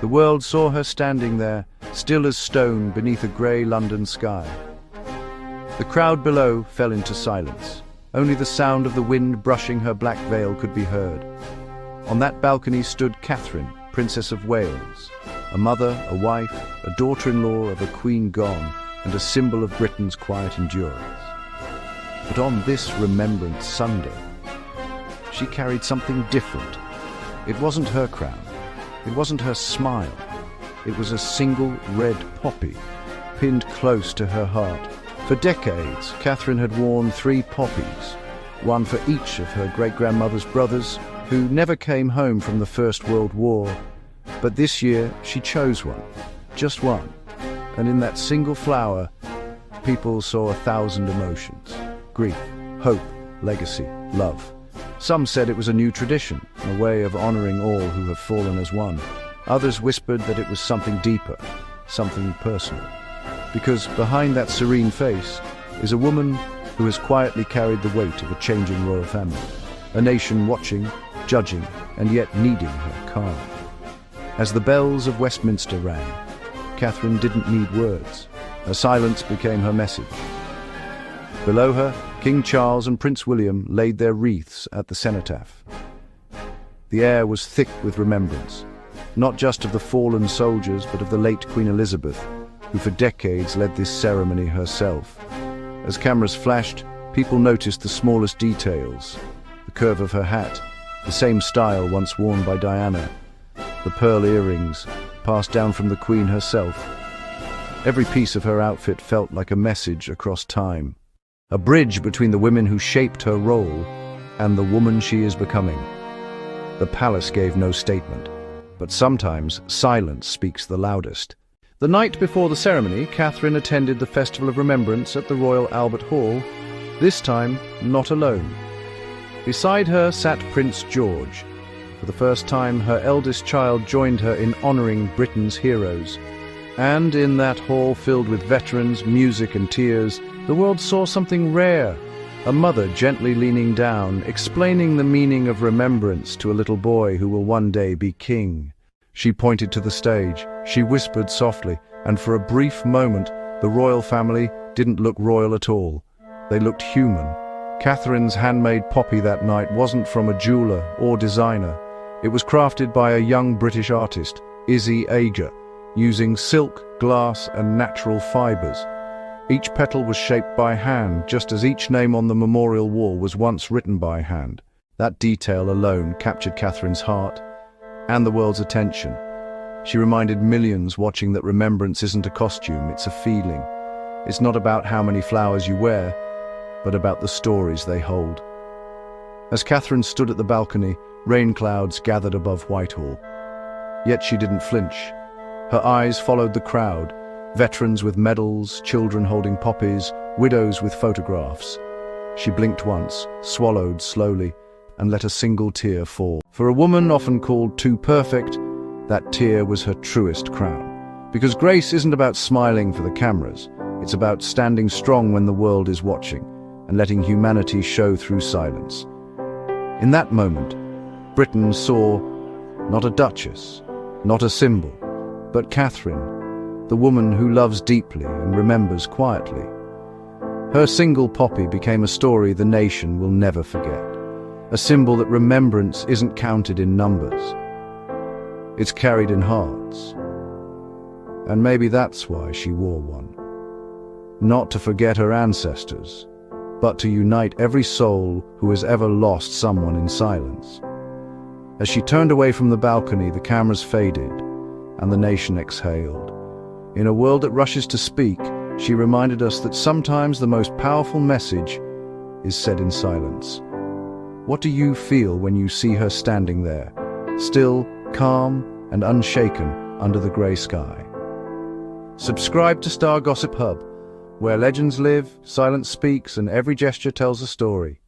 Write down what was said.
The world saw her standing there, still as stone beneath a grey London sky. The crowd below fell into silence. Only the sound of the wind brushing her black veil could be heard. On that balcony stood Catherine, Princess of Wales, a mother, a wife, a daughter-in-law of a queen gone, and a symbol of Britain's quiet endurance. But on this Remembrance Sunday, she carried something different. It wasn't her crown. It wasn't her smile. It was a single red poppy, pinned close to her heart. For decades, Catherine had worn 3 poppies, one for each of her great-grandmother's brothers, who never came home from the First World War. But this year, she chose one, just one. And in that single flower, people saw 1,000 emotions: grief, hope, legacy, love. Some said it was a new tradition, a way of honoring all who have fallen as one. Others whispered that it was something deeper, something personal. Because behind that serene face is a woman who has quietly carried the weight of a changing royal family. A nation watching, judging, and yet needing her calm. As the bells of Westminster rang, Catherine didn't need words. Her silence became her message. Below her, King Charles and Prince William laid their wreaths at the cenotaph. The air was thick with remembrance, not just of the fallen soldiers, but of the late Queen Elizabeth, who for decades led this ceremony herself. As cameras flashed, people noticed the smallest details: the curve of her hat, the same style once worn by Diana, the pearl earrings passed down from the Queen herself. Every piece of her outfit felt like a message across time, a bridge between the women who shaped her role and the woman she is becoming. The palace gave no statement, but sometimes silence speaks the loudest. The night before the ceremony, Catherine attended the Festival of Remembrance at the Royal Albert Hall, this time not alone. Beside her sat Prince George. For the first time, her eldest child joined her in honouring Britain's heroes. And in that hall filled with veterans, music and tears, the world saw something rare. A mother gently leaning down, explaining the meaning of remembrance to a little boy who will one day be king. She pointed to the stage, she whispered softly, and for a brief moment, the royal family didn't look royal at all. They looked human. Catherine's handmade poppy that night wasn't from a jeweller or designer. It was crafted by a young British artist, Izzy Ager, using silk, glass and natural fibres. Each petal was shaped by hand, just as each name on the memorial wall was once written by hand. That detail alone captured Catherine's heart and the world's attention. She reminded millions watching that remembrance isn't a costume, it's a feeling. It's not about how many flowers you wear, but about the stories they hold. As Catherine stood at the balcony, rain clouds gathered above Whitehall. Yet she didn't flinch. Her eyes followed the crowd, veterans with medals, children holding poppies, widows with photographs. She blinked once, swallowed slowly, and let a single tear fall. For a woman often called too perfect, that tear was her truest crown. Because grace isn't about smiling for the cameras, it's about standing strong when the world is watching, and letting humanity show through silence. In that moment, Britain saw not a duchess, not a symbol, but Catherine, the woman who loves deeply and remembers quietly. Her single poppy became a story the nation will never forget. A symbol that remembrance isn't counted in numbers. It's carried in hearts. And maybe that's why she wore one. Not to forget her ancestors, but to unite every soul who has ever lost someone in silence. As she turned away from the balcony, the cameras faded, and the nation exhaled. In a world that rushes to speak, she reminded us that sometimes the most powerful message is said in silence. What do you feel when you see her standing there, still, calm, and unshaken under the grey sky? Subscribe to StarGossip Hub, where legends live, silence speaks, and every gesture tells a story.